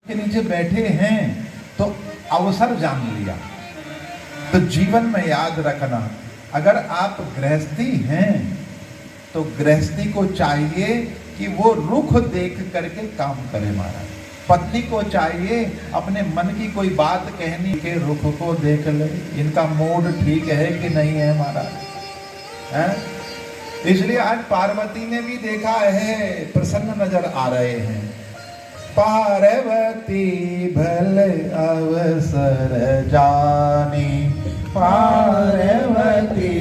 के नीचे बैठे हैं तो अवसर जान लिया। तो जीवन में याद रखना, अगर आप गृहस्थी हैं तो गृहस्थी को चाहिए कि वो रुख देख करके काम करे महाराज। पत्नी को चाहिए अपने मन की कोई बात कहनी के रुख को देख ले, इनका मूड ठीक है कि नहीं है महाराज। इसलिए आज पार्वती ने भी देखा है, प्रसन्न नजर आ रहे हैं। पार्वती भल अवसर जानी, पार्वती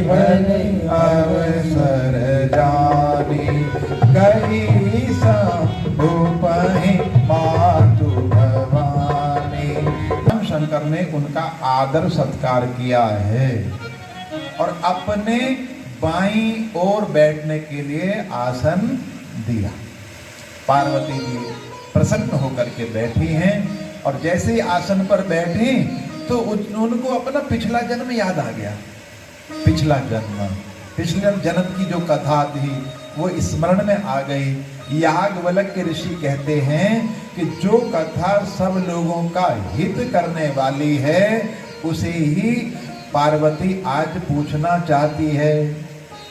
भल अवसर जानी, गई शंभु पहि मातु भवानी। शंकर ने उनका आदर सत्कार किया है और अपने बाईं ओर बैठने के लिए आसन दिया। पार्वती जी प्रसन्न होकर के बैठी हैं और जैसे ही आसन पर बैठी तो उनको अपना पिछला जन्म याद आ गया। पिछले जन्म की जो कथा थी वो स्मरण में आ गई। याज्ञवल्क्य ऋषि कहते हैं कि जो कथा सब लोगों का हित करने वाली है उसे ही पार्वती आज पूछना चाहती है।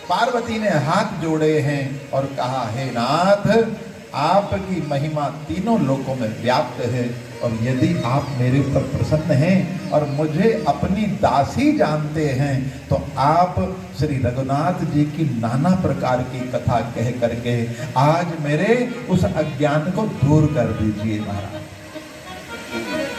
पार्वती ने हाथ जोड़े हैं और कहा, हे नाथ, आपकी महिमा तीनों लोकों में व्याप्त है और यदि आप मेरे ऊपर प्रसन्न हैं और मुझे अपनी दासी जानते हैं तो आप श्री रघुनाथ जी की नाना प्रकार की कथा कह करके आज मेरे उस अज्ञान को दूर कर दीजिए महाराज।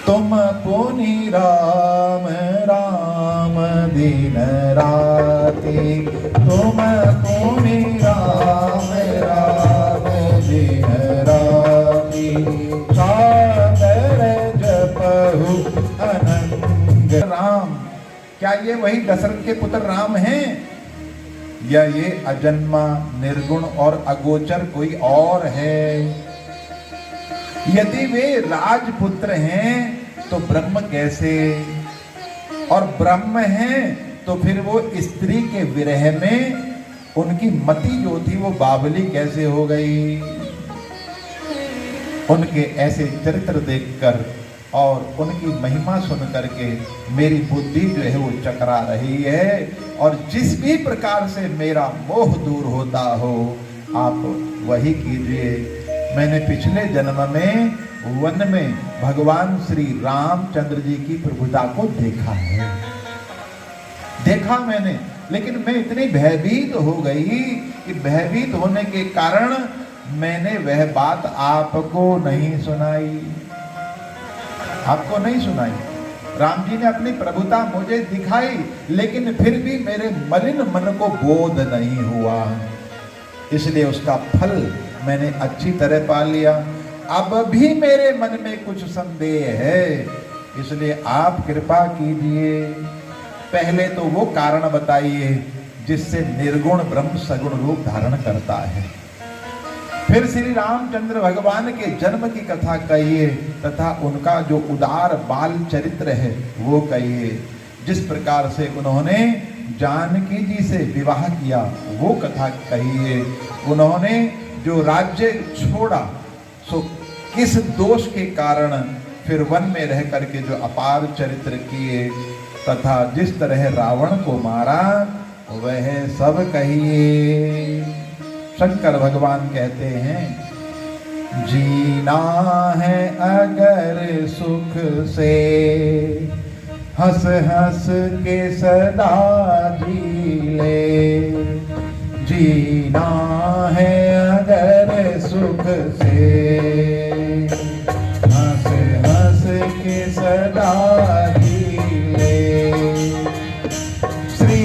तुम पुनि राम राम दिन राति, तुम पुनि राम राम दिन राति, सादर जपहु अनंग राम। क्या ये वही दशरथ के पुत्र राम हैं या ये अजन्मा निर्गुण और अगोचर कोई और है? यदि वे राजपुत्र हैं तो ब्रह्म कैसे, और ब्रह्म हैं तो फिर वो स्त्री के विरह में उनकी मति जो थी वो बावली कैसे हो गई? उनके ऐसे चरित्र देखकर और उनकी महिमा सुन करके मेरी बुद्धि जो है वो चकरा रही है और जिस भी प्रकार से मेरा मोह दूर होता हो आप वही कीजिए। मैंने पिछले जन्म में वन में भगवान श्री रामचंद्र जी की प्रभुता को देखा है, देखा मैंने, लेकिन मैं इतनी भयभीत हो गई कि भयभीत होने के कारण मैंने वह बात आपको नहीं सुनाई। आपको नहीं सुनाई। राम जी ने अपनी प्रभुता मुझे दिखाई लेकिन फिर भी मेरे मलिन मन को बोध नहीं हुआ, इसलिए उसका फल मैंने अच्छी तरह पा लिया। अब भी मेरे मन में कुछ संदेह है, इसलिए आप कृपा कीजिए। पहले तो वो कारण बताइए जिससे निर्गुण ब्रह्म सगुण रूप धारण करता है। फिर श्री रामचंद्र भगवान के जन्म की कथा कहिए तथा उनका जो उदार बाल चरित्र है वो कहिए। जिस प्रकार से उन्होंने जानकी जी से विवाह किया वो कथा कहिए। उन्होंने जो राज्य छोड़ा सो किस दोष के कारण फिर वन में रह करके जो अपार चरित्र किए तथा जिस तरह रावण को मारा वह सब कहिए। शंकर भगवान कहते हैं, जीना है अगर सुख से हंस हंस के सदा जी ले, जीना है अगर सुख से हंस हंस के सदा जी ले। श्री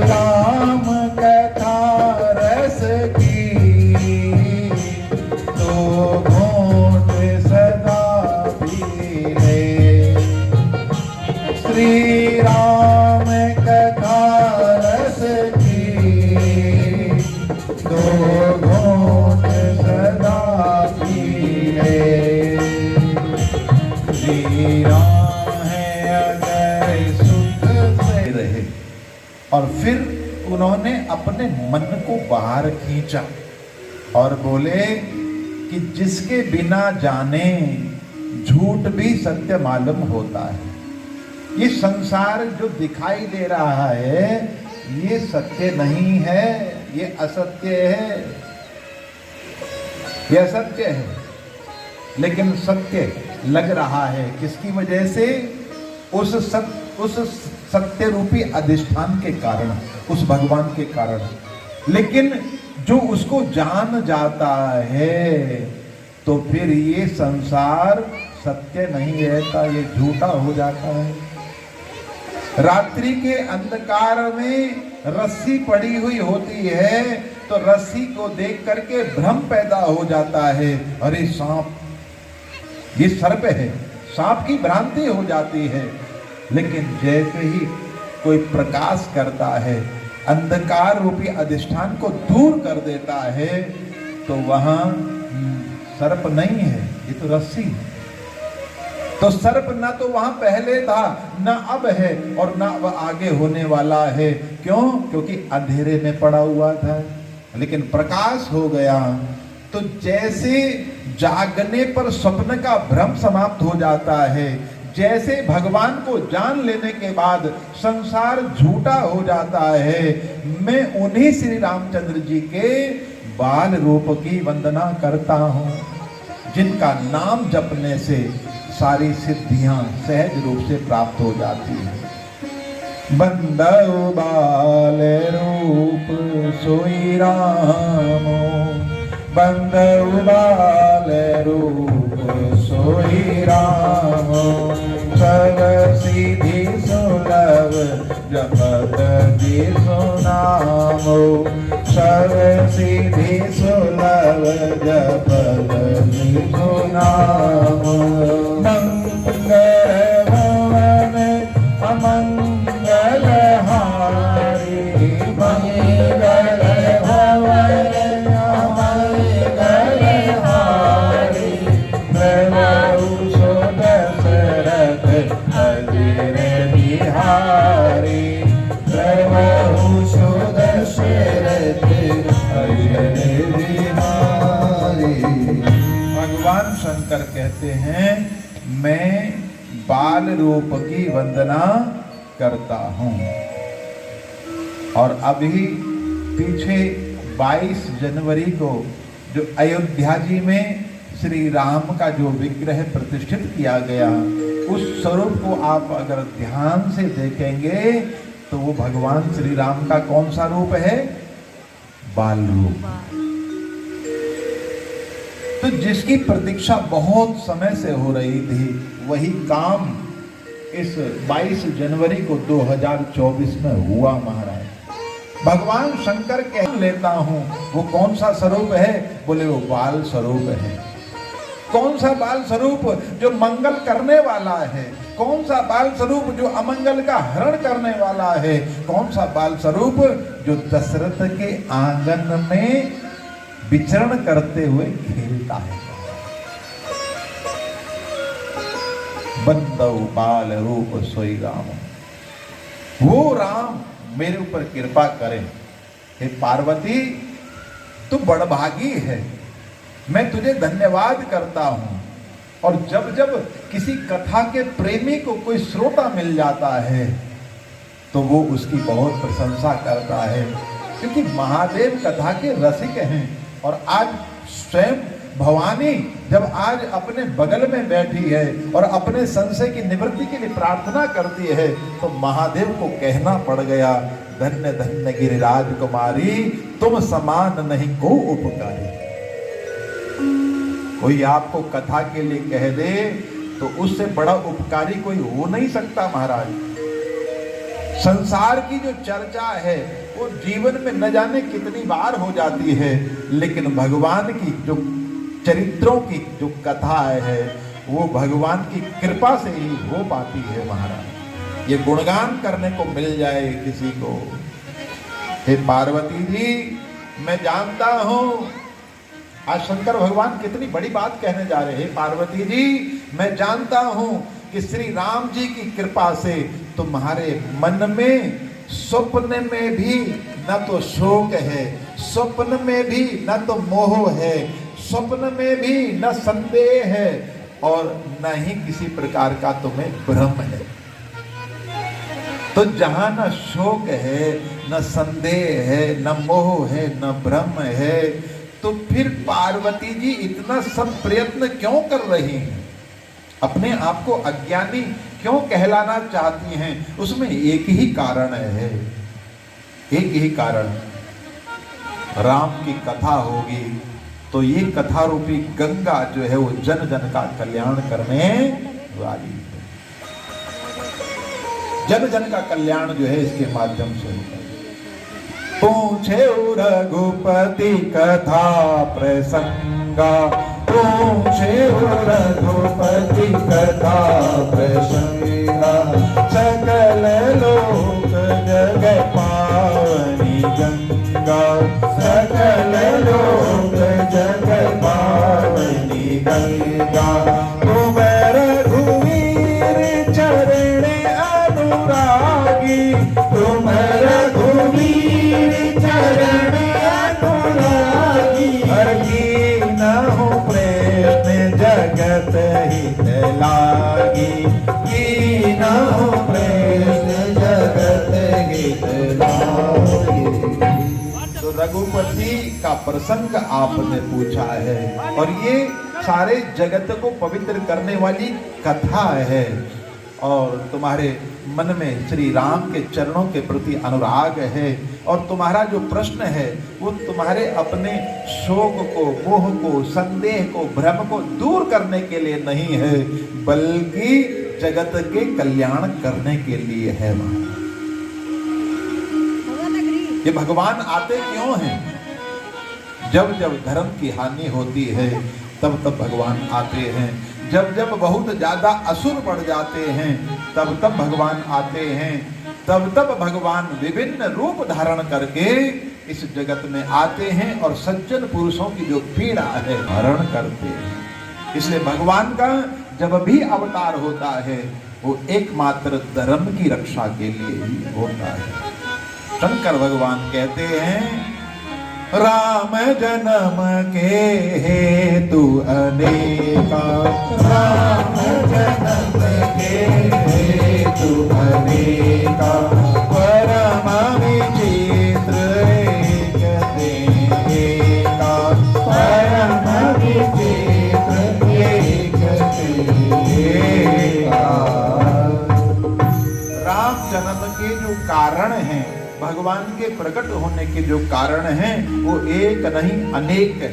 राम कथा रस की तो घोट सदा पी ले। श्री राम कथा रस की तो घोट सदा पी ले। जीना है अगर सुख से रहे। और फिर उन्होंने अपने मन को बाहर खींचा और बोले कि जिसके बिना जाने झूठ भी सत्य मालूम होता है। ये संसार जो दिखाई दे रहा है ये सत्य नहीं है, ये असत्य है, ये असत्य है। लेकिन सत्य लग रहा है किसकी वजह से? उस सत्य रूपी अधिष्ठान के कारण, उस भगवान के कारण। लेकिन जो उसको जान जाता है तो फिर ये संसार सत्य नहीं रहता, ये झूठा हो जाता है। रात्रि के अंधकार में रस्सी पड़ी हुई होती है तो रस्सी को देख करके भ्रम पैदा हो जाता है, अरे सांप, ये सर्प है, सांप की भ्रांति हो जाती है। लेकिन जैसे ही कोई प्रकाश करता है, अंधकार रूपी अधिष्ठान को दूर कर देता है, तो वहां सर्प नहीं है, ये तो रस्सी है। तो सर्प ना तो वहां पहले था, ना अब है, और ना अब आगे होने वाला है। क्यों? क्योंकि अंधेरे में पड़ा हुआ था। लेकिन प्रकाश हो गया तो जैसे जागने पर स्वप्न का भ्रम समाप्त हो जाता है, जैसे भगवान को जान लेने के बाद संसार झूठा हो जाता है, मैं उन्हीं श्री रामचंद्र जी के बाल रूप की वंदना करता हूं, जिनका नाम जपने से सारी सिद्धियां सहज रूप से प्राप्त हो जाती है। बंदौ बाल रूप सोई रामो, बंदौ बाल रूप सोई रामो, सब सिद्धि सुलभ जपत जिसु नामो, सब सिद्धि सुलभ जपत जिसु नामो। मंगल भवन अमंगल हारी, मंगल भवन अमंगल हारी, प्रभु सो दशरथ अजिर बिहारी, प्रभु सो दशरथ अजिर बिहारी। भगवान शंकर कहते हैं मैं बाल रूप की वंदना करता हूं। और अभी पीछे 22 जनवरी को जो अयोध्या जी में श्री राम का जो विग्रह प्रतिष्ठित किया गया, उस स्वरूप को आप अगर ध्यान से देखेंगे तो वो भगवान श्री राम का कौन सा रूप है? बाल रूप। तो जिसकी प्रतीक्षा बहुत समय से हो रही थी, वही काम इस 22 जनवरी को 2024 में हुआ महाराज। भगवान शंकर कह लेता हूं, वो कौन सा स्वरूप है? बोले वो बाल स्वरूप है। कौन सा बाल स्वरूप? जो मंगल करने वाला है। कौन सा बाल स्वरूप? जो अमंगल का हरण करने वाला है। कौन सा बाल स्वरूप? जो दशरथ के आंगन में विचरण करते हुए खेलता है। बंदौ बाल रूप सोई राम, वो राम मेरे ऊपर कृपा करें। हे पार्वती, तू बड़भागी है, मैं तुझे धन्यवाद करता हूं। और जब जब किसी कथा के प्रेमी को कोई श्रोता मिल जाता है तो वो उसकी बहुत प्रशंसा करता है, क्योंकि महादेव कथा के रसिक हैं। और आज स्वयं भवानी जब आज अपने बगल में बैठी है और अपने संशय की निवृत्ति के लिए प्रार्थना करती है, तो महादेव को कहना पड़ गया, धन्य धन्य गिरिराज कुमारी, तुम समान नहीं को उपकारी। कोई आपको कथा के लिए कह दे तो उससे बड़ा उपकारी कोई हो नहीं सकता महाराज। संसार की जो चर्चा है वो जीवन में न जाने कितनी बार हो जाती है, लेकिन भगवान की जो चरित्रों की जो कथा है वो भगवान की कृपा से ही हो पाती है महाराज। ये गुणगान करने को मिल जाए किसी को। हे पार्वती जी, मैं जानता हूं आज शंकर भगवान कितनी बड़ी बात कहने जा रहे हैं। पार्वती जी, मैं जानता हूं कि श्री राम जी की कृपा से तुम्हारे मन में स्वप्न में भी न तो शोक है, स्वप्न में भी न तो मोह है, स्वप्न में भी न संदेह है, और न ही किसी प्रकार का तुम्हें भ्रम है। तो जहां न शोक है, न संदेह है, न मोह है, न भ्रम है, तो फिर पार्वती जी इतना सब प्रयत्न क्यों कर रही हैं? अपने आप को अज्ञानी क्यों कहलाना चाहती हैं? उसमें एक ही कारण है, एक ही कारण। राम की कथा होगी तो ये कथा रूपी गंगा जो है वो जन जन का कल्याण करने वाली है। जन जन का कल्याण जो है इसके माध्यम से होगा। पूछे रघुपति कथा प्रसंगा, पूछे रघुपति कथा प्रसंगा, सकल लोक जग पावनी गंगा, सकल लोक जग पावनी गंगा। तुम रघुवीर चरण अनुरागी, तुम रघुवीर चरण अनुरागी, हर कीनहु प्रश्न जगत हित लागी, कीनहु प्रश्न जगत हित लागी। तो रघुपति का प्रसंग आपने पूछा है और ये सारे जगत को पवित्र करने वाली कथा है। और तुम्हारे मन में श्री राम के चरणों के प्रति अनुराग है और तुम्हारा जो प्रश्न है वो तुम्हारे अपने शोक को, मोह को, संदेह को, भ्रम को दूर करने के लिए नहीं है, बल्कि जगत के कल्याण करने के लिए है। ये भगवान आते क्यों हैं? जब जब धर्म की हानि होती है तब तब भगवान आते हैं। जब जब बहुत ज्यादा असुर बढ़ जाते हैं तब तब भगवान आते हैं। तब तब भगवान विभिन्न रूप धारण करके इस जगत में आते हैं और सज्जन पुरुषों की जो पीड़ा है हरण करते हैं। इसलिए भगवान का जब भी अवतार होता है वो एकमात्र धर्म की रक्षा के लिए ही होता है। शंकर भगवान कहते हैं, राम जन्म के हेतु अनेका, राम जन्म के हेतु अनेका, परम विचित्र एक तेका, परम विचित्र एक तेका। राम जन्म के जो कारण हैं, भगवान के प्रकट होने के जो कारण हैं वो एक नहीं अनेक है,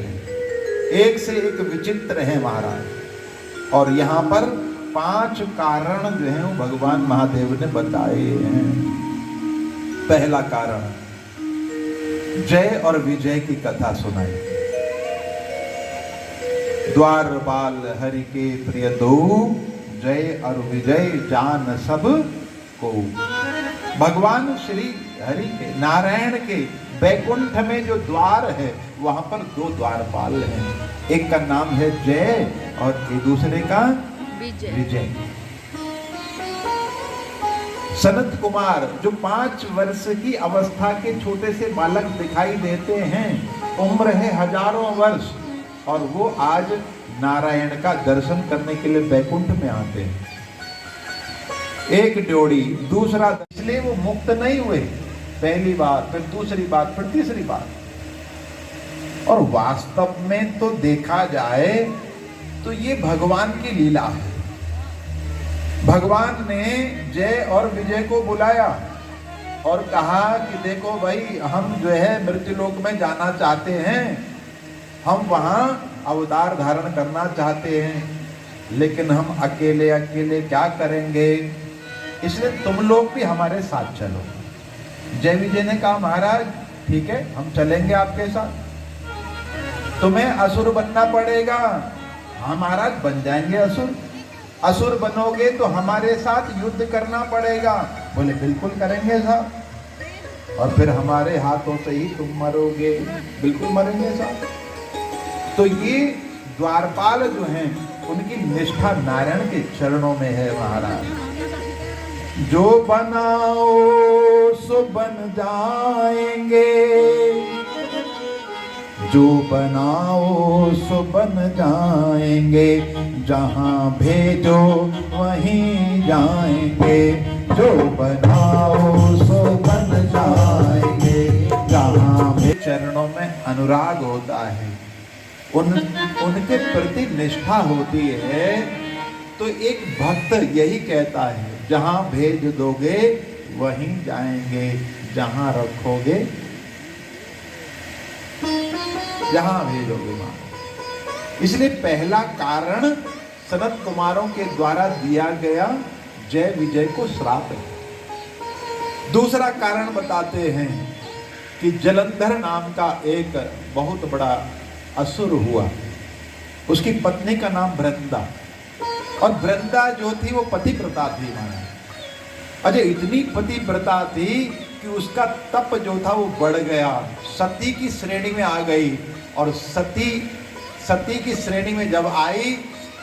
एक से एक विचित्र है महाराज। और यहाँ पर 5 कारण जो है वो भगवान महादेव ने बताए हैं। पहला कारण, जय और विजय की कथा सुनाई। द्वारपाल हरि के प्रिय दो, जय और विजय जान सब को। भगवान श्री हरि के, नारायण के बैकुंठ में जो द्वार है वहां पर 2 द्वारपाल हैं। एक का नाम है जय और एक दूसरे का विजय। सनत कुमार जो 5 वर्ष की अवस्था के छोटे से बालक दिखाई देते हैं, उम्र है हजारों वर्ष, और वो आज नारायण का दर्शन करने के लिए बैकुंठ में आते हैं। एक ड्योढ़ी, दूसरा, इसलिए वो मुक्त नहीं हुए। पहली बात, फिर दूसरी बात, फिर तीसरी बात। और वास्तव में तो देखा जाए तो ये भगवान की लीला है। भगवान ने जय और विजय को बुलाया और कहा कि देखो भाई, हम जो है मृत्युलोक में जाना चाहते हैं, हम वहां अवतार धारण करना चाहते हैं, लेकिन हम अकेले अकेले क्या करेंगे, इसलिए तुम लोग भी हमारे साथ चलो। जय विजय ने कहा, महाराज ठीक है, हम चलेंगे आपके साथ। तुम्हें असुर बनना पड़ेगा। हाँ महाराज, बन जाएंगे असुर। असुर बनोगे तो हमारे साथ युद्ध करना पड़ेगा। बोले बिल्कुल करेंगे साहब, और फिर हमारे हाथों से ही तुम मरोगे। बिल्कुल मरेंगे साहब। तो ये द्वारपाल जो हैं उनकी निष्ठा नारायण के चरणों में है महाराज। जो बनाओ सो बन जाएंगे, जो बनाओ सो बन जाएंगे, जहाँ भेजो वहीं जाएंगे। जो बनाओ सो बन जाएंगे, जहाँ भी चरणों में अनुराग होता है, उनके प्रति निष्ठा होती है, तो एक भक्त यही कहता है, जहाँ भेज दोगे वहीं जाएंगे, जहाँ रखोगे जहाँ भेजोगे वहां। इसलिए पहला कारण सनत कुमारों के द्वारा दिया गया जय विजय को श्राप है। दूसरा कारण बताते हैं कि जलंधर नाम का एक बहुत बड़ा असुर हुआ, उसकी पत्नी का नाम वृंदा, और वृंदा जो थी वो पतिव्रता थी महाराज। अजय इतनी पतिव्रता थी कि उसका तप जो था वो बढ़ गया, सती की श्रेणी में आ गई, और सती की श्रेणी में जब आई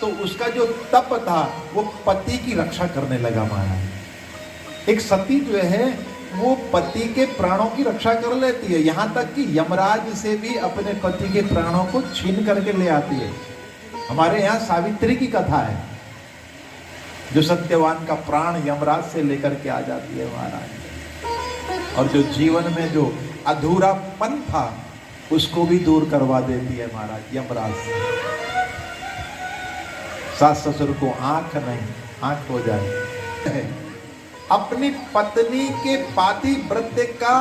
तो उसका जो तप था वो पति की रक्षा करने लगा महाराज। एक सती जो है वो पति के प्राणों की रक्षा कर लेती है, यहाँ तक कि यमराज से भी अपने पति के प्राणों को छीन करके ले आती है। हमारे यहाँ सावित्री की कथा है, जो सत्यवान का प्राण यमराज से लेकर के आ जाती है महाराज, और जो जीवन में जो अधूरापन था उसको भी दूर करवा देती है महाराज यमराज से। सास ससुर को आंख नहीं, आंख हो जाए। अपनी पत्नी के पातिव्रत्य का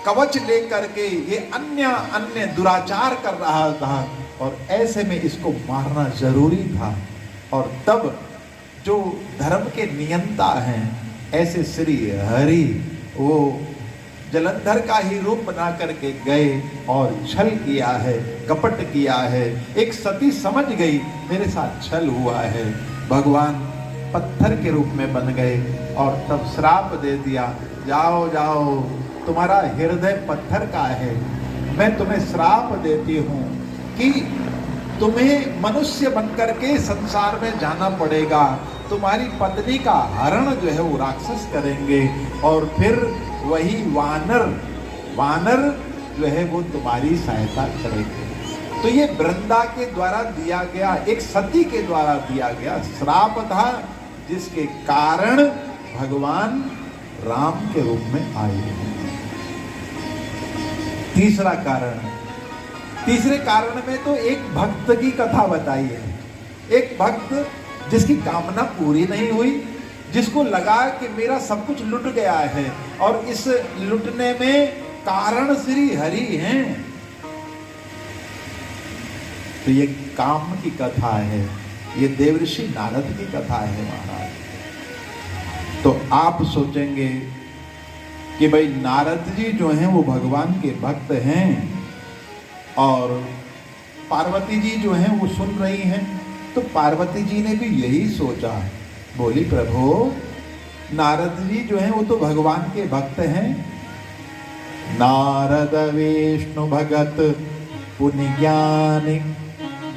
कवच लेकर के ये अन्य दुराचार कर रहा था, और ऐसे में इसको मारना जरूरी था। और तब जो धर्म के नियंता हैं ऐसे श्री हरि वो जलंधर का ही रूप बना करके गए और छल किया है, कपट किया है। एक सती समझ गई मेरे साथ छल हुआ है, भगवान पत्थर के रूप में बन गए और तब श्राप दे दिया, जाओ जाओ तुम्हारा हृदय पत्थर का है, मैं तुम्हें श्राप देती हूँ कि तुम्हें मनुष्य बनकर के संसार में जाना पड़ेगा, तुम्हारी पत्नी का हरण जो है वो राक्षस करेंगे, और फिर वही वानर जो है वो तुम्हारी सहायता करेंगे। तो ये वृंदा के द्वारा दिया गया, एक सती के द्वारा दिया गया श्राप था, जिसके कारण भगवान राम के रूप में आए। तीसरा कारण, तीसरे कारण में तो एक भक्त की कथा बताई है। एक भक्त जिसकी कामना पूरी नहीं हुई, जिसको लगा कि मेरा सब कुछ लुट गया है, और इस लुटने में कारण श्री हरि हैं। तो ये काम की कथा है, ये देवर्षि नारद की कथा है महाराज। तो आप सोचेंगे कि भाई नारद जी जो हैं वो भगवान के भक्त हैं, और पार्वती जी जो हैं वो सुन रही हैं। तो पार्वती जी ने भी यही सोचा, बोली प्रभु नारद जी जो हैं वो तो भगवान के भक्त हैं। नारद विष्णु भगत पुण्य ज्ञानी,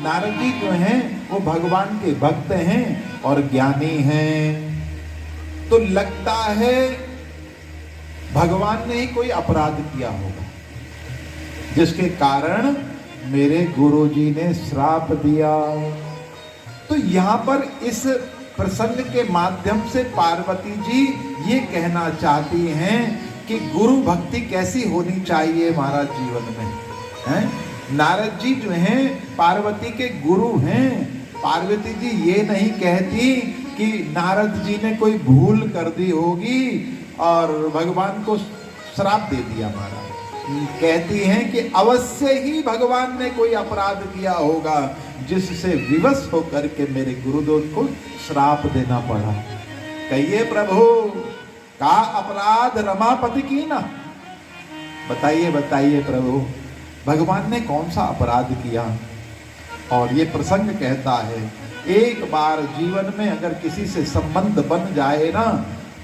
नारद जी जो हैं वो भगवान के भक्त हैं और ज्ञानी हैं। तो लगता है भगवान ने ही कोई अपराध किया होगा, जिसके कारण मेरे गुरुजी ने श्राप दिया। तो यहाँ पर इस प्रसंग के माध्यम से पार्वती जी ये कहना चाहती हैं कि गुरु भक्ति कैसी होनी चाहिए महाराज जीवन में, हैं? नारद जी जो हैं पार्वती के गुरु हैं। पार्वती जी ये नहीं कहती कि नारद जी ने कोई भूल कर दी होगी और भगवान को श्राप दे दिया महाराज। कहती हैं कि अवश्य ही भगवान ने कोई अपराध किया होगा, जिससे विवश होकर के मेरे गुरुदेव को श्राप देना पड़ा। कहिए प्रभु का अपराध रमापति की ना, बताइए बताइए प्रभु भगवान ने कौन सा अपराध किया। और ये प्रसंग कहता है एक बार जीवन में अगर किसी से संबंध बन जाए ना,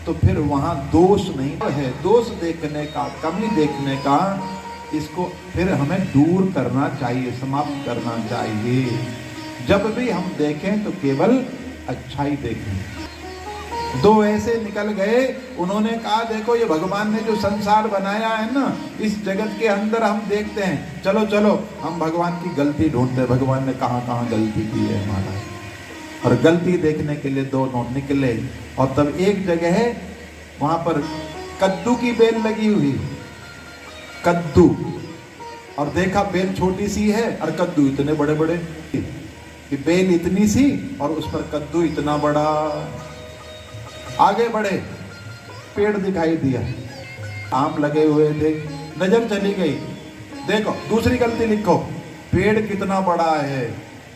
तो फिर वहां दोष नहीं है, दोष देखने का, कमी देखने का, इसको फिर हमें दूर करना चाहिए, समाप्त करना चाहिए। जब भी हम देखें तो केवल अच्छा ही देखें। दो ऐसे निकल गए, उन्होंने कहा देखो ये भगवान ने जो संसार बनाया है ना, इस जगत के अंदर हम देखते हैं, चलो चलो हम भगवान की गलती ढूंढते हैं, भगवान ने कहाँ कहाँ गलती की है हमारा। और गलती देखने के लिए दोनों निकले, और तब एक जगह है वहां पर कद्दू की बेल लगी हुई, कद्दू, और देखा बेल छोटी सी है और कद्दू इतने बड़े बड़े, कि बेल इतनी सी और उस पर कद्दू इतना बड़ा। आगे बढ़े, पेड़ दिखाई दिया, आम लगे हुए थे, नजर चली गई, देखो दूसरी गलती लिखो, पेड़ कितना बड़ा है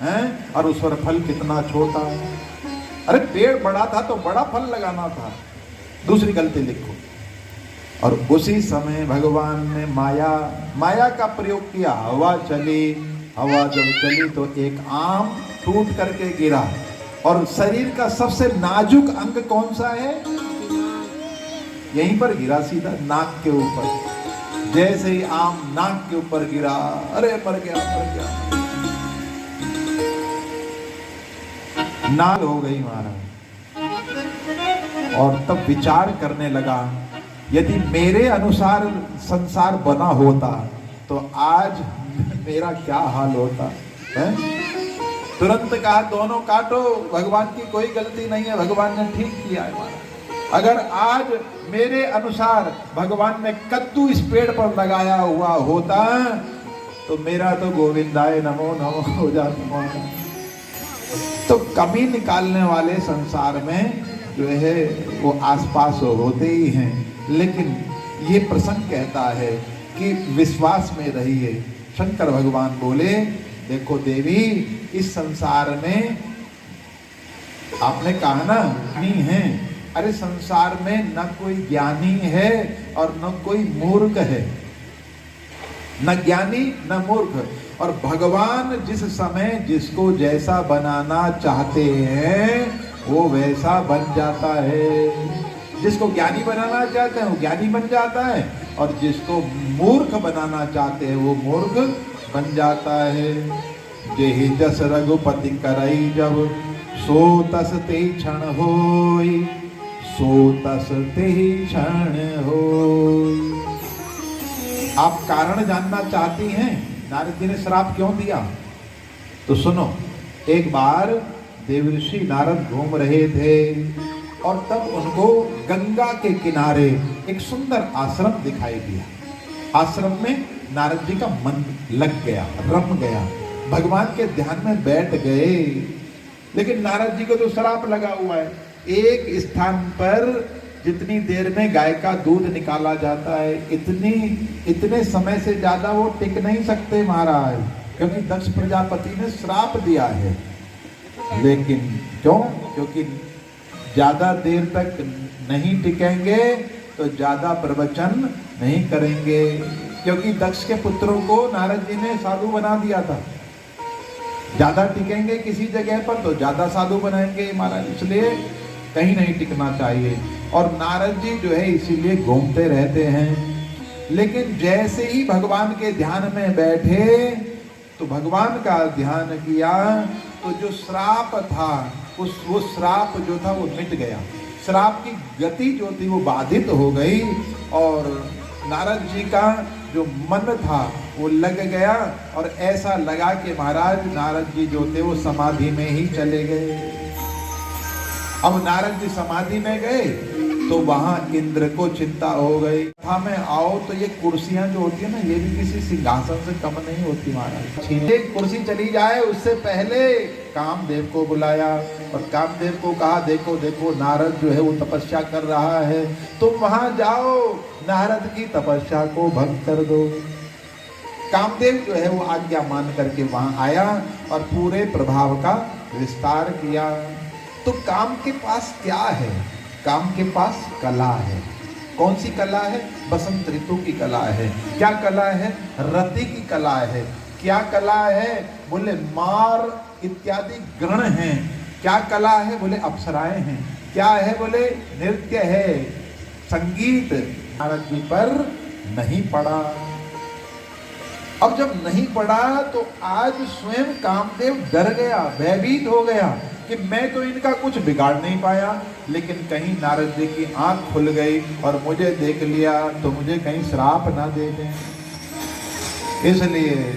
हैं, और उस पर फल कितना छोटा है। अरे पेड़ बड़ा था तो बड़ा फल लगाना था, दूसरी गलती लिखो। और उसी समय भगवान ने माया का प्रयोग किया, हवा चली, हवा जब चली तो एक आम टूट करके गिरा। और शरीर का सबसे नाजुक अंग कौन सा है? यहीं पर गिरा, सीधा नाक के ऊपर। जैसे ही आम नाक के ऊपर गिरा, अरे मर गया मर गया, नाल हो गई महाराज। और तब विचार करने लगा, यदि मेरे अनुसार संसार बना होता तो आज मेरा क्या हाल होता है? तुरंत कहा दोनों काटो, भगवान की कोई गलती नहीं है, भगवान ने ठीक किया है हमारा। अगर आज मेरे अनुसार भगवान ने कद्दू इस पेड़ पर लगाया हुआ होता तो मेरा तो गोविंदाय नमो नमो हो जाता। तो कमी निकालने वाले संसार में जो है वो आसपास होते ही हैं, लेकिन ये प्रसंग कहता है कि विश्वास में रहिए। शंकर भगवान बोले, देखो देवी, इस संसार में आपने कहा ना नहीं है, अरे संसार में न कोई ज्ञानी है और न कोई मूर्ख है, न ज्ञानी न मूर्ख। और भगवान जिस समय जिसको जैसा बनाना चाहते हैं वो वैसा बन जाता है। जिसको ज्ञानी बनाना चाहते हैं वो ज्ञानी बन जाता है, और जिसको मूर्ख बनाना चाहते हैं वो मूर्ख बन जाता है। जेहि जस रघुपति करई जब, सो तस ते क्षण होई, सो तस ते क्षण होई। आप कारण जानना चाहती हैं नारद जी ने श्राप क्यों दिया? तो सुनो, एक बार देवर्षि नारद घूम रहे थे और तब उनको गंगा के किनारे एक सुंदर आश्रम दिखाई दिया। आश्रम में नारद जी का मन लग गया, रम गया, भगवान के ध्यान में बैठ गए। लेकिन नारद जी को तो श्राप लगा हुआ है। एक स्थान पर जितनी देर में गाय का दूध निकाला जाता है, इतने समय से ज्यादा वो टिक नहीं सकते महाराज, क्योंकि दक्ष प्रजापति ने श्राप दिया है। लेकिन क्यों? क्योंकि ज्यादा देर तक नहीं टिकेंगे तो ज्यादा प्रवचन नहीं करेंगे, क्योंकि दक्ष के पुत्रों को नारद जी ने साधु बना दिया था। ज्यादा टिकेंगे किसी जगह पर तो ज्यादा साधु बनाएंगे महाराज, इसलिए कहीं नहीं टिकना चाहिए। और नारद जी जो है इसीलिए घूमते रहते हैं। लेकिन जैसे ही भगवान के ध्यान में बैठे तो भगवान का ध्यान किया तो जो श्राप था वो श्राप जो था वो मिट गया। श्राप की गति जो थी वो बाधित हो गई और नारद जी का जो मन था वो लग गया, और ऐसा लगा कि महाराज नारद जी जो थे वो समाधि में ही चले गए। अब नारद जी समाधि में गए तो वहां इंद्र को चिंता हो गई। कथा में आओ तो ये कुर्सियां जो होती है ना, ये भी किसी सिंहासन से कम नहीं होती महाराज। एक कुर्सी चली जाए उससे पहले कामदेव को बुलाया और कामदेव को कहा, देखो देखो नारद जो है वो तपस्या कर रहा है, तुम वहां जाओ, नारद की तपस्या को भंग कर दो। कामदेव जो है वो आज्ञा मान करके वहां आया और पूरे प्रभाव का विस्तार किया। तो काम के पास क्या है? काम के पास कला है। कौन सी कला है? बसंत ऋतु की कला है। क्या कला है? रति की कला है। क्या कला है? बोले मार इत्यादि गण हैं। क्या कला है? बोले अप्सराएं हैं। क्या है? बोले नृत्य है, संगीत। नारद जी पर नहीं पड़ा। अब जब नहीं पड़ा तो आज स्वयं कामदेव डर गया, भयभीत हो गया कि मैं तो इनका कुछ बिगाड़ नहीं पाया, लेकिन कहीं नारद जी की आंख खुल गई और मुझे देख लिया तो मुझे कहीं श्राप ना दे दें। इसलिए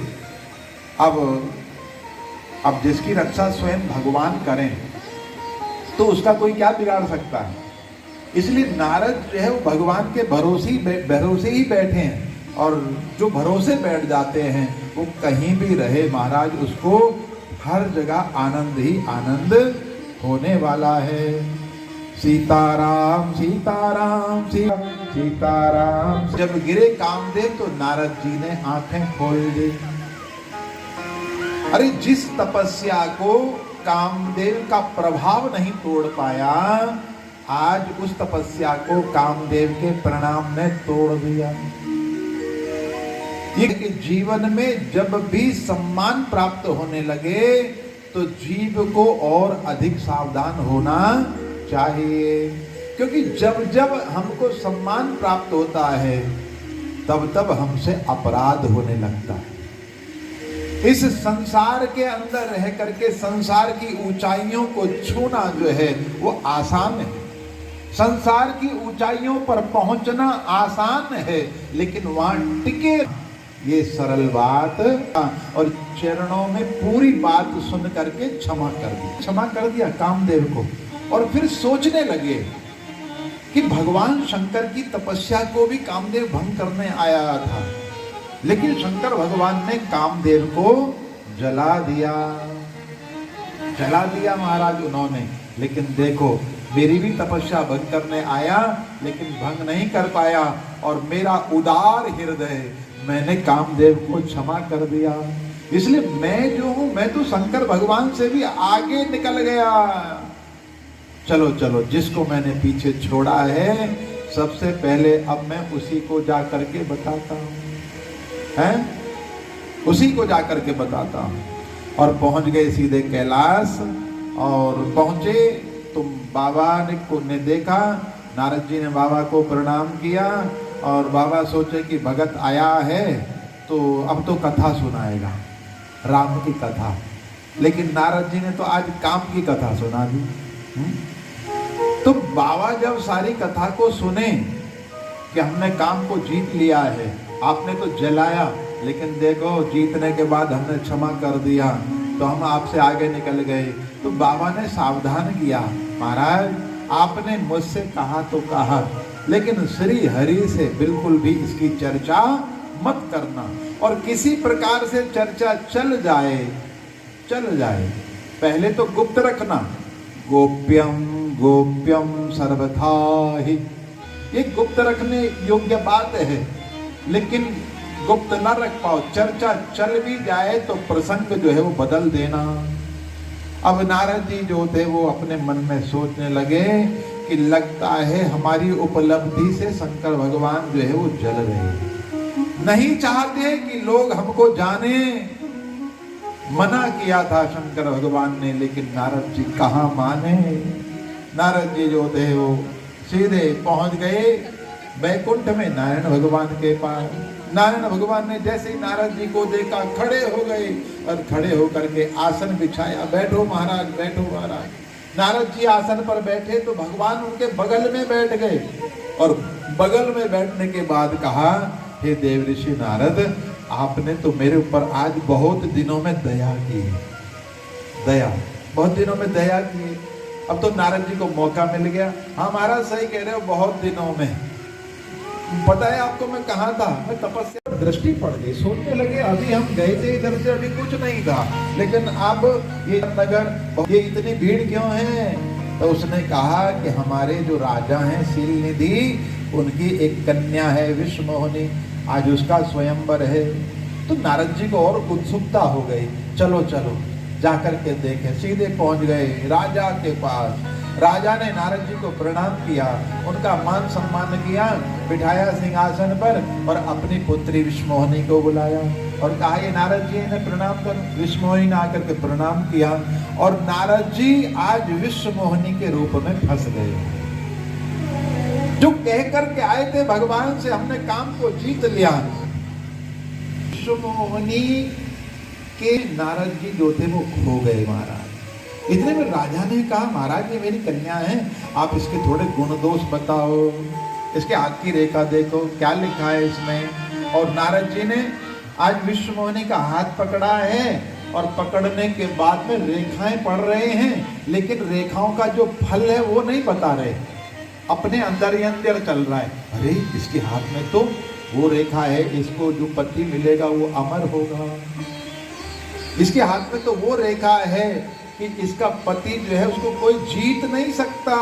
अब जिसकी रक्षा स्वयं भगवान करें तो उसका कोई क्या बिगाड़ सकता है। इसलिए नारद जो है वो भगवान के भरोसे ही बैठे हैं, और जो भरोसे बैठ जाते हैं वो कहीं भी रहे महाराज, उसको हर जगह आनंद ही आनंद होने वाला है। सीताराम सीताराम सीताराम। जब गिरे कामदेव तो नारद जी ने आंखें खोल दी। अरे जिस तपस्या को कामदेव का प्रभाव नहीं तोड़ पाया, आज उस तपस्या को कामदेव के प्रणाम ने तोड़ दिया। ये कि जीवन में जब भी सम्मान प्राप्त होने लगे तो जीव को और अधिक सावधान होना चाहिए, क्योंकि जब जब हमको सम्मान प्राप्त होता है तब तब हमसे अपराध होने लगता है। इस संसार के अंदर रह करके संसार की ऊंचाइयों को छूना जो है वो आसान है, संसार की ऊंचाइयों पर पहुंचना आसान है, लेकिन वहां टिके ये सरल बात। और चरणों में पूरी बात सुन करके क्षमा कर दिया कामदेव को। और फिर सोचने लगे कि भगवान शंकर की तपस्या को भी कामदेव भंग करने आया था, लेकिन शंकर भगवान ने कामदेव को जला दिया महाराज उन्होंने। लेकिन देखो, मेरी भी तपस्या भंग करने आया लेकिन भंग नहीं कर पाया, और मेरा उदार हृदय, मैंने कामदेव को क्षमा कर दिया। इसलिए मैं जो हूं, मैं तो शंकर भगवान से भी आगे निकल गया। चलो चलो, जिसको मैंने पीछे छोड़ा है सबसे पहले अब मैं उसी को जा करके बताता हूं, हैं? उसी को जा करके बताता हूं। और पहुंच गए सीधे कैलाश, और पहुंचे तो बाबा ने देखा, नारद जी ने बाबा को प्रणाम किया, और बाबा सोचे कि भगत आया है तो अब तो कथा सुनाएगा, राम की कथा। लेकिन नारद जी ने तो आज काम की कथा सुना दी। तो बाबा जब सारी कथा को सुने कि हमने काम को जीत लिया है, आपने तो जलाया, लेकिन देखो जीतने के बाद हमने क्षमा कर दिया तो हम आपसे आगे निकल गए। तो बाबा ने सावधान किया, महाराज आपने मुझसे कहा तो कहा, लेकिन श्री हरि से बिल्कुल भी इसकी चर्चा मत करना, और किसी प्रकार से चर्चा चल जाए पहले तो गुप्त रखना। गोप्यम सर्वथा ही, ये गुप्त रखने योग्य बात है, लेकिन गुप्त न रख पाओ, चर्चा चल भी जाए तो प्रसंग जो है वो बदल देना। अब नारद जी जो थे वो अपने मन में सोचने लगे कि लगता है हमारी उपलब्धि से शंकर भगवान जो है वो जल रहे हैं, नहीं चाहते कि लोग हमको जाने। मना किया था शंकर भगवान ने, लेकिन नारद जी कहाँ माने। नारद जी जो थे वो सीधे पहुंच गए वैकुंठ में नारायण भगवान के पास। नारायण भगवान ने जैसे ही नारद जी को देखा खड़े हो गए, और खड़े होकर के आसन बिछाया, बैठो महाराज, बैठो महाराज। नारद जी आसन पर बैठे तो भगवान उनके बगल में बैठ गए, और बगल में बैठने के बाद कहा, हे देव ऋषि नारद, आपने तो मेरे ऊपर आज बहुत दिनों में दया की है, बहुत दिनों में दया की है। अब तो नारद जी को मौका मिल गया। हाँ महाराज सही कह रहे हो, बहुत दिनों में। पता है आपको मैं कहाँ था? मैं तपस्या, दृष्टि पड़ गई, सोचने लगे अभी हम गए थे इधर से, अभी कुछ नहीं था, लेकिन अब ये नगर, ये इतनी भीड़ क्यों है? तो उसने कहा कि हमारे जो राजा हैं शील निधि, उनकी एक कन्या है विश्वमोहिनी, आज उसका स्वयंवर है। तो नारद जी को और उत्सुकता हो गई, चलो चलो जाकर के देखें। सीधे पहुंच गए राजा के पास। राजा ने नारद जी को प्रणाम किया, उनका मान सम्मान किया, बिठाया सिंहासन पर, और अपनी पुत्री विश्वमोहिनी को बुलाया और कहा, ये नारद जी ने प्रणाम कर। विश्वमोहिनी ने आकर के प्रणाम किया, और नारद जी आज विश्वमोहिनी के रूप में फंस गए। जो कह करके आए थे भगवान से हमने काम को जीत लिया, विश्वमोहिनी के नारद जी जो थे वो खो गए महाराज। इतने में राजा ने कहा, महाराज ये मेरी कन्या है, आप इसके थोड़े गुण दोष बताओ, इसके हाथ की रेखा देखो क्या लिखा है इसमें। और नारद जी ने आज विश्व मोहिनी का हाथ पकड़ा है और पकड़ने के बाद में रेखाएं पढ़ रहे हैं, लेकिन रेखाओं का जो फल है वो नहीं बता रहे, अपने अंदर ही अंदर चल रहा है। अरे इसके हाथ में तो वो रेखा है, इसको जो पति मिलेगा वो अमर होगा। इसके हाथ में तो वो रेखा है कि इसका पति जो है उसको कोई जीत नहीं सकता,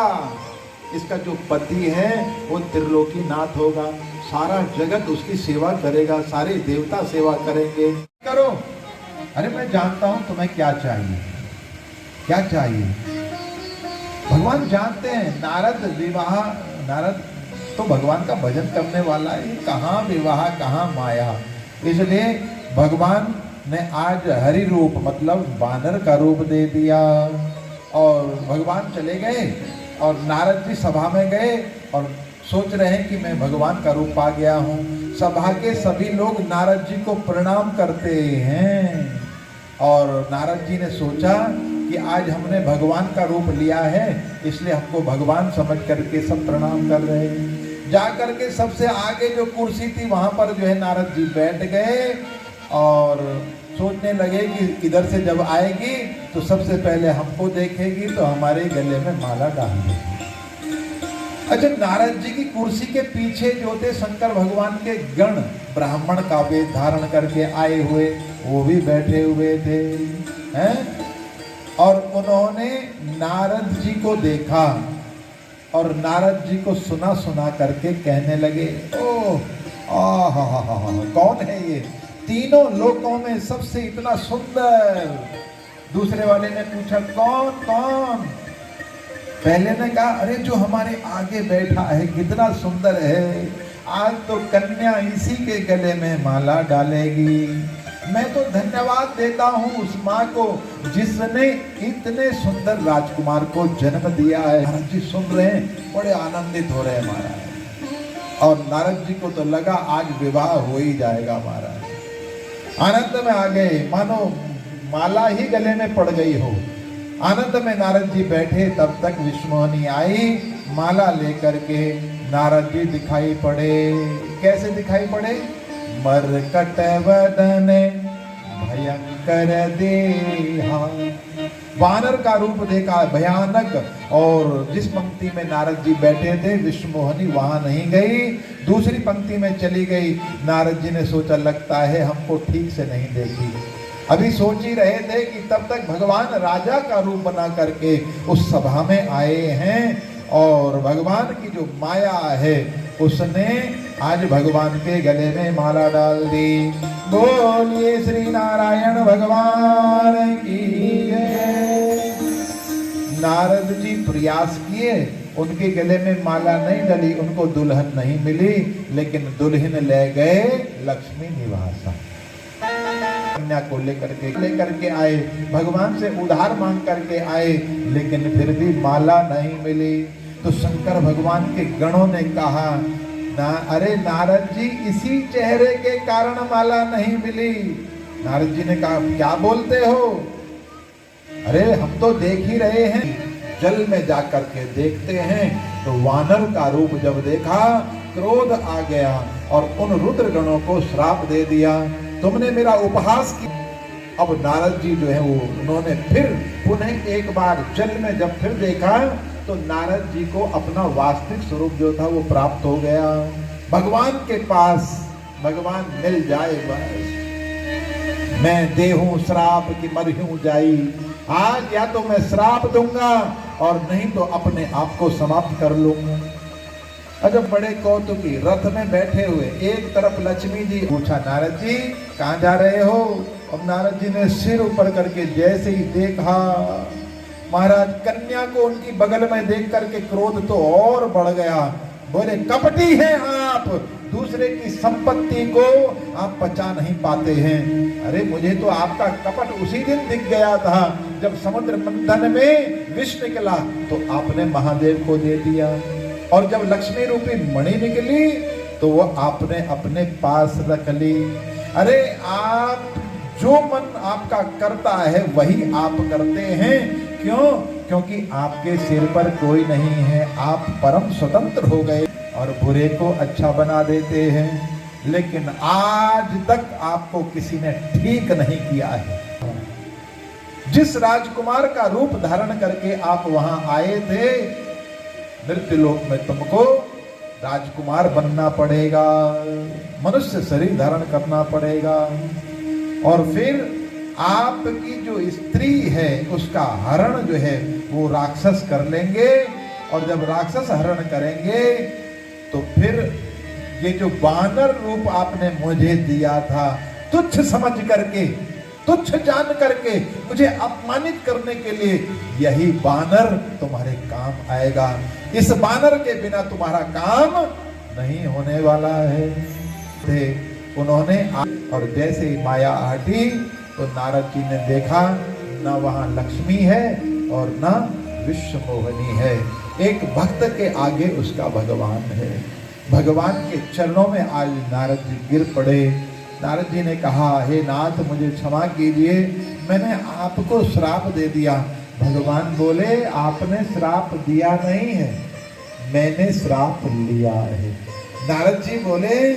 इसका जो पति है वो त्रिलोकी नाथ होगा, सारा जगत उसकी सेवा करेगा, सारे देवता सेवा करेंगे। करो, अरे मैं जानता हूं तुम्हें क्या चाहिए, क्या चाहिए। भगवान जानते हैं नारद तो भगवान का भजन करने वाला है, कहाँ विवाह कहाँ माया। इसलिए भगवान ने आज हरि रूप मतलब वानर का रूप दे दिया और भगवान चले गए और नारद जी सभा में गए और सोच रहे हैं कि मैं भगवान का रूप पा गया हूँ। सभा के सभी लोग नारद जी को प्रणाम करते हैं और नारद जी ने सोचा कि आज हमने भगवान का रूप लिया है, इसलिए हमको भगवान समझ करके सब प्रणाम कर रहे हैं। जा करके सबसे आगे जो कुर्सी थी वहां पर जो है नारद जी बैठ गए और सोचने लगे कि इधर से जब आएगी तो सबसे पहले हमको देखेगी तो हमारे गले में माला डाल देगी। अच्छा, नारद जी की कुर्सी के पीछे जो थे शंकर भगवान के गण ब्राह्मण का वेश धारण करके आए हुए वो भी बैठे हुए थे हैं, और उन्होंने नारद जी को देखा और नारद जी को सुना सुना करके कहने लगे, ओह कौन है ये, तीनों लोकों में सबसे इतना सुंदर। दूसरे वाले ने पूछा कौन। पहले ने कहा, अरे जो हमारे आगे बैठा है कितना सुंदर है, आज तो कन्या इसी के गले में माला डालेगी। मैं तो धन्यवाद देता हूँ उस माँ को जिसने इतने सुंदर राजकुमार को जन्म दिया है। नारद जी सुन रहे हैं, बड़े आनंदित हो रहे हैं महाराज, और नारद जी को तो लगा आज विवाह हो ही जाएगा महाराज। आनंद में आ गए, मानो माला ही गले में पड़ गई हो। आनंद में नारद जी बैठे, तब तक विश्वमोहिनी आई माला लेकर के। नारद जी दिखाई पड़े, कैसे दिखाई पड़े, मरकट वदन भयंकर देहा, वानर का रूप देखा भयानक। और जिस पंक्ति में नारद जी बैठे थे विश्वमोहिनी वहां नहीं गई, दूसरी पंक्ति में चली गई। नारद जी ने सोचा लगता है हमको ठीक से नहीं देखी। अभी सोच ही रहे थे कि तब तक भगवान राजा का रूप बना करके उस सभा में आए हैं, और भगवान की जो माया है उसने आज भगवान के गले में माला डाल दी। बोलिए श्री नारायण भगवान की जय। नारद जी प्रयास किए, उनके गले में माला नहीं डली, उनको दुल्हन नहीं मिली, लेकिन दुल्हन ले गए लक्ष्मी निवासा। कन्या को लेकर के आए, भगवान से उधार मांग करके आए, लेकिन फिर भी माला नहीं मिली। तो शंकर भगवान के गणों ने कहा, अरे नारद जी इसी चेहरे के कारण माला नहीं मिली। नारद जी ने कहा, क्या बोलते हो, अरे हम तो देख ही रहे हैं। जल में जाकर के देखते हैं तो वानर का रूप जब देखा क्रोध आ गया और उन रुद्र गणों को श्राप दे दिया, तुमने मेरा उपहास किया। अब नारद जी जो है वो उन्होंने फिर पुनः एक बार जल में जब फिर देखा तो नारद जी को अपना वास्तविक स्वरूप जो था वो प्राप्त हो गया। भगवान के पास भगवान मिल जाए बस। मैं देहूं श्राप की मरहूं जाई, आज या तो मैं श्राप दूंगा और नहीं तो अपने आप को समाप्त कर लूंगा। अजब बड़े कौतुकी रथ में बैठे हुए, एक तरफ लक्ष्मी जी। पूछा, नारद जी कहाँ जा रहे हो? अब नारद जी ने सिर ऊपर करके जैसे ही देखा, महाराज कन्या को उनकी बगल में देख करके क्रोध तो और बढ़ गया। बोले, कपटी हैं आप, दूसरे की संपत्ति को आप पचा नहीं पाते हैं। अरे मुझे तो आपका कपट उसी दिन दिख गया था जब समुद्र मंथन में विष निकला तो आपने महादेव को दे दिया, और जब लक्ष्मी रूपी मणि निकली तो वो आपने अपने पास रख ली। अरे आप जो मन आपका करता है वही आप करते हैं, क्यों? क्योंकि आपके सिर पर कोई नहीं है, आप परम स्वतंत्र हो गए और बुरे को अच्छा बना देते हैं। लेकिन आज तक आपको किसी ने ठीक नहीं किया है। जिस राजकुमार का रूप धारण करके आप वहां आए थे, मृत्युलोक में तुमको राजकुमार बनना पड़ेगा, मनुष्य शरीर धारण करना पड़ेगा, और फिर आपकी जो स्त्री है उसका हरण जो है वो राक्षस कर लेंगे, और जब राक्षस हरण करेंगे तो फिर ये जो वानर रूप आपने मुझे दिया था, तुच्छ समझ करके, तुच्छ जान करके मुझे अपमानित करने के लिए, यही वानर तुम्हारे काम आएगा। इस वानर के बिना तुम्हारा काम नहीं होने वाला है। उन्होंने और जैसे ही माया हटी तो नारद जी ने देखा न वहां लक्ष्मी है और न विश्व मोहिनी है, एक भक्त के आगे उसका भगवान है। भगवान के चरणों में आज नारद जी गिर पड़े। नारद जी ने कहा, हे नाथ मुझे क्षमा कीजिए, मैंने आपको श्राप दे दिया। भगवान बोले, आपने श्राप दिया नहीं है, मैंने श्राप लिया है। नारद जी बोले,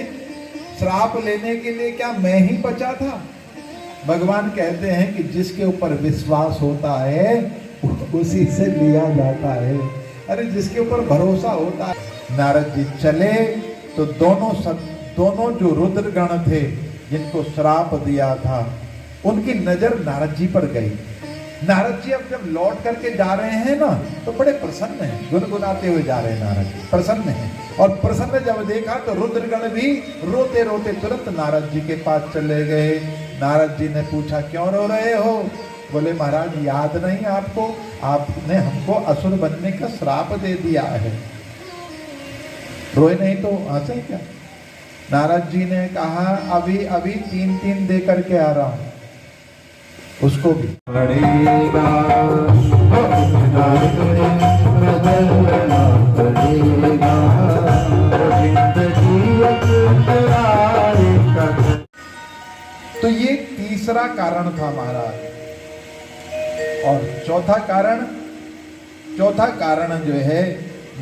श्राप लेने के लिए क्या मैं ही बचा था? भगवान कहते हैं कि जिसके ऊपर विश्वास होता है उसी से लिया जाता है। अरे जिसके ऊपर भरोसा होता है। नारद जी चले तो दोनों जो रुद्रगण थे जिनको श्राप दिया था, उनकी नजर नारद जी पर गई। नारद जी अब जब लौट करके जा रहे हैं ना तो बड़े प्रसन्न हैं, गुनगुनाते हुए जा रहे हैं। नारद जी प्रसन्न हैं, और प्रसन्न जब देखा तो रुद्रगण भी रोते रोते तुरंत नारद जी के पास चले गए। नारद जी ने पूछा, क्यों रो रहे हो? बोले, महाराज याद नहीं आपको, आपने हमको असुर बनने का श्राप दे दिया है। रोए नहीं तो हंसे क्या? नारद जी ने कहा, अभी 3 दे करके आ रहा हूं, उसको भी पड़ेगा, तो ये तीसरा कारण था महाराज। और चौथा कारण जो है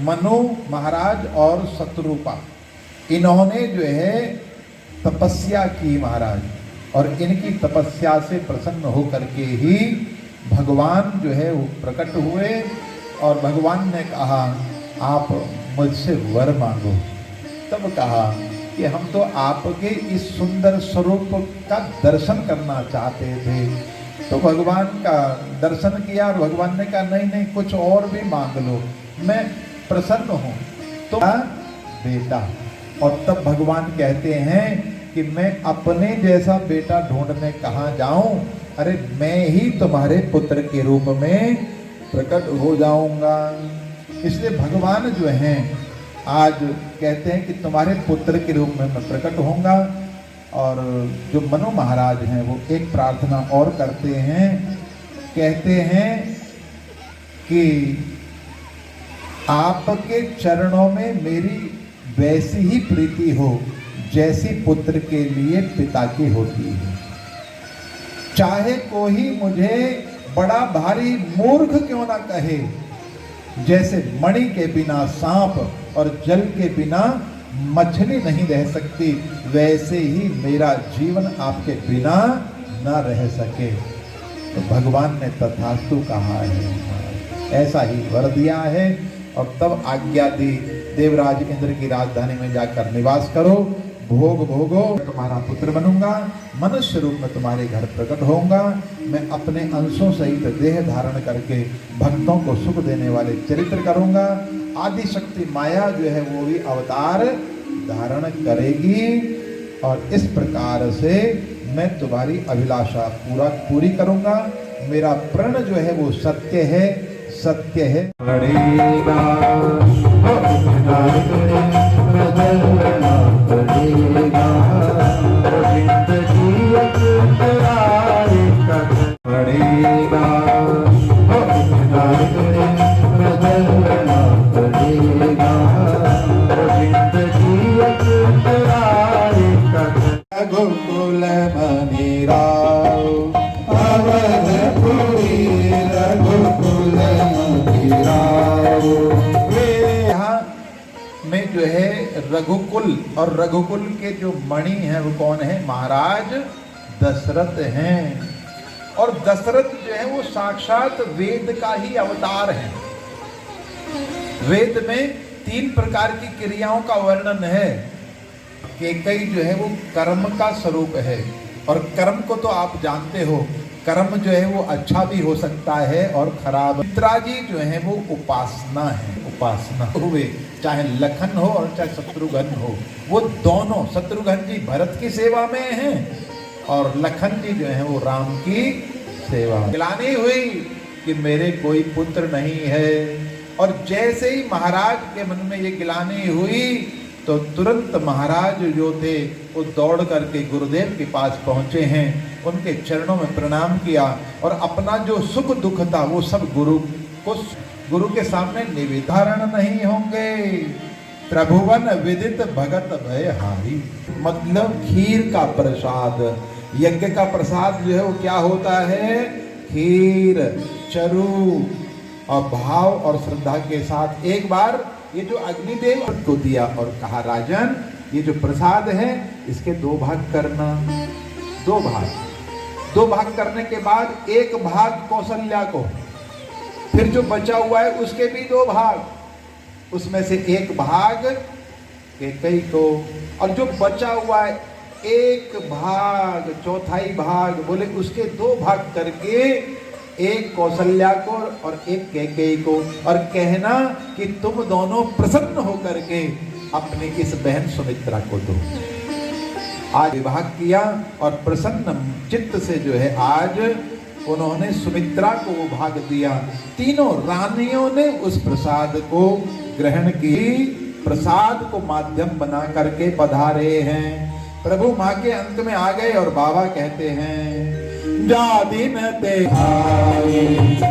मनु महाराज और शत्रुपा, इन्होंने जो है तपस्या की महाराज, और इनकी तपस्या से प्रसन्न होकर के ही भगवान जो है वो प्रकट हुए। और भगवान ने कहा, आप मुझसे वर मांगो। तब कहा कि हम तो आपके इस सुंदर स्वरूप का दर्शन करना चाहते थे। तो भगवान का दर्शन किया और भगवान ने कहा, नहीं कुछ और भी मांग लो, मैं प्रसन्न हूँ। तो बेटा, और तब भगवान कहते हैं कि मैं अपने जैसा बेटा ढूंढने कहाँ जाऊं? अरे मैं ही तुम्हारे पुत्र के रूप में प्रकट हो जाऊंगा। इसलिए भगवान जो हैं आज कहते हैं कि तुम्हारे पुत्र के रूप में मैं प्रकट होऊंगा। और जो मनु महाराज हैं वो एक प्रार्थना और करते हैं, कहते हैं कि आपके चरणों में मेरी वैसी ही प्रीति हो जैसी पुत्र के लिए पिता की होती है। चाहे कोई मुझे बड़ा भारी मूर्ख क्यों ना कहे, जैसे मणि के बिना सांप और जल के बिना मछली नहीं रह सकती, वैसे ही मेरा जीवन आपके बिना ना रह सके। तो भगवान ने तथास्तु कहा है, ऐसा ही वर दिया है। और तब आज्ञा दी, देवराज इंद्र की राजधानी में जाकर निवास करो, भोग भोगो, तुम्हारा पुत्र बनूंगा, मनुष्य रूप में तुम्हारे घर प्रकट होऊंगा। मैं अपने अंशों सहित देह धारण करके भक्तों को सुख देने वाले चरित्र करूंगा। आदि शक्ति माया जो है वो भी अवतार धारण करेगी, और इस प्रकार से मैं तुम्हारी अभिलाषा पूरी करूंगा। मेरा प्रण जो है वो सत्य है, सत्य है। गोकुल मनी राव अवधपुरी रघुकुल में जो है रघुकुल, और रघुकुल के जो मणि हैं वो कौन है? महाराज दशरथ हैं। और दशरथ जो है वो साक्षात वेद का ही अवतार है। वेद में 3 प्रकार की क्रियाओं का वर्णन है। कैकेयी जो है वो कर्म का स्वरूप है, और कर्म को तो आप जानते हो, कर्म जो है वो अच्छा भी हो सकता है और खराब। मित्रा जी जो है वो उपासना है, उपासना हुए, चाहे लखन हो और चाहे शत्रुघ्न हो, वो दोनों, शत्रुघ्न जी भरत की सेवा में हैं और लखन जी जो है वो राम की सेवा। गिलानी हुई कि मेरे कोई पुत्र नहीं है, और जैसे ही महाराज के मन में ये गिलानी हुई तो तुरंत महाराज जो थे वो दौड़ करके गुरुदेव के पास पहुंचे हैं, उनके चरणों में प्रणाम किया और अपना जो सुख दुख था वो सब गुरु के सामने निवेदन नहीं होंगे। त्रिभुवन विदित भगत भय हारी, मतलब खीर का प्रसाद, यज्ञ का प्रसाद जो है वो क्या होता है? खीर, चरु और भाव और श्रद्धा के साथ एक बार ये जो अग्निदेव को दिया और कहा, राजन ये जो प्रसाद है इसके 2 भाग करना। 2 भाग करने के बाद 1 भाग कौशल्या को, फिर जो बचा हुआ है उसके भी 2 भाग, उसमें से 1 भाग कैकेयी को, और जो बचा हुआ है 1 भाग, चौथाई भाग बोले उसके 2 भाग करके 1 कौशल्या को और 1 कैकेयी को, और कहना कि तुम दोनों प्रसन्न होकर के अपनी इस बहन सुमित्रा को दो। आज विवाह किया और प्रसन्न चित्त से जो है आज उन्होंने सुमित्रा को वो भाग दिया। तीनों रानियों ने उस प्रसाद को ग्रहण की, प्रसाद को माध्यम बना करके पधारे हैं। प्रभु माँ के अंत में आ गए और बाबा कहते हैं, जा दिन ते आए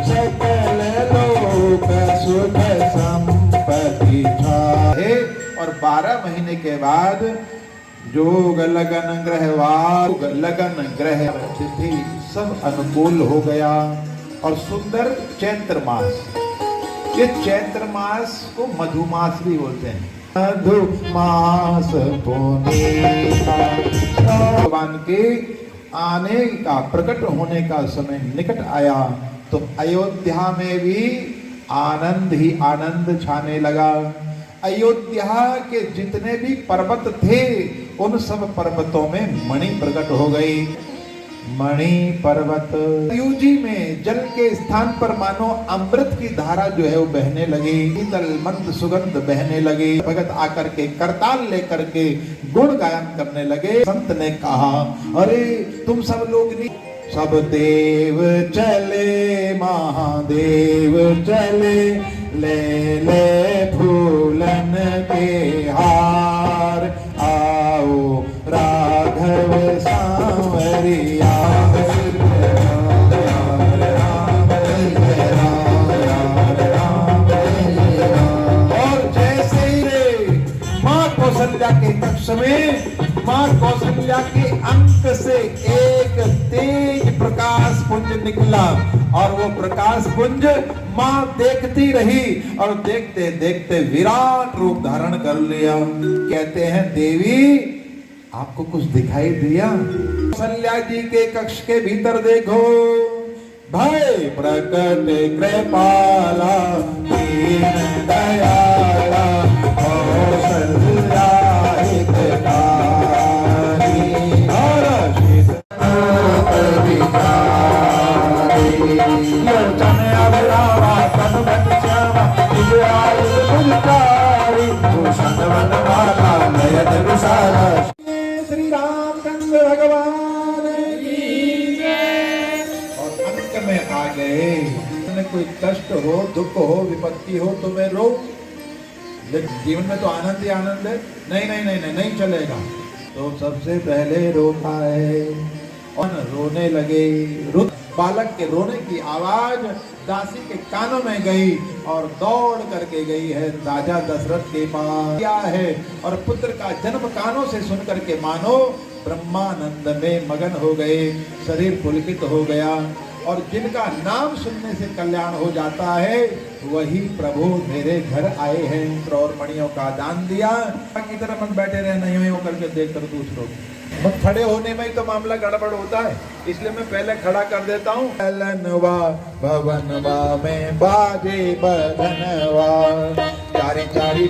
सकल लोक सुख संपत्ति छाए। और 12 महीने के बाद जोग लगन ग्रहवार, लगन ग्रह तिथि सब अनुकूल हो गया और सुंदर चैत्र मास, ये चैत्र मास को मधुमास भी बोलते हैं। मधुमास भगवान के आने का, प्रकट होने का समय निकट आया तो अयोध्या में भी आनंद ही आनंद छाने लगा। अयोध्या के जितने भी पर्वत थे उन सब पर्वतों में मणि प्रकट हो गई। मणि पर्वत यूजी में जल के स्थान पर मानो अमृत की धारा जो है वो बहने लगी, शीतल मंद सुगंध बहने लगी। भगत आकर के करताल लेकर के गुण गायन करने लगे। संत ने कहा, अरे तुम सब लोग नहीं, सब देव चले महादेव चले, ले ले फूलन के हार, आओ राघव सांवरिया। और जैसे ही माँ कौशल्या के कक्ष में, माँ कौशल्या के अंक से एक तेज प्रकाश पुंज निकला और वो प्रकाश पुंज माँ देखती रही और देखते देखते विराट रूप धारण कर लिया। कहते हैं, देवी आपको कुछ दिखाई दिया? कौशल्या जी के कक्ष के भीतर देखो, भय प्रकट कृपाला दीन दयाला कौशल्या श्री रामचंद्र भगवान और अंत में आ गए। कोई कष्ट हो, दुख हो, विपत्ति हो तो मैं रो, जीवन में तो आनंद ही आनंद है। नहीं नहीं नहीं नहीं, नहीं चलेगा। तो सबसे पहले रोता है और रोने लगे। बालक के रोने की आवाज दासी के कानों में गई और दौड़ करके गई है राजा दशरथ के पास। क्या है और पुत्र का जन्म कानों से सुन करके मानो ब्रह्मानंद में मगन हो गए, शरीर पुलकित हो गया। और जिनका नाम सुनने से कल्याण हो जाता है वही प्रभु मेरे घर आए हैं। मित्र और मणियों का दान दिया की तरह मन बैठे रहे नहीं हो करके देख कर दूसरों बस खड़े होने में ही तो मामला गड़बड़ होता है, इसलिए मैं पहले खड़ा कर देता हूँ। ललनवा भवनवा में बाजे बदनवा चारी चारी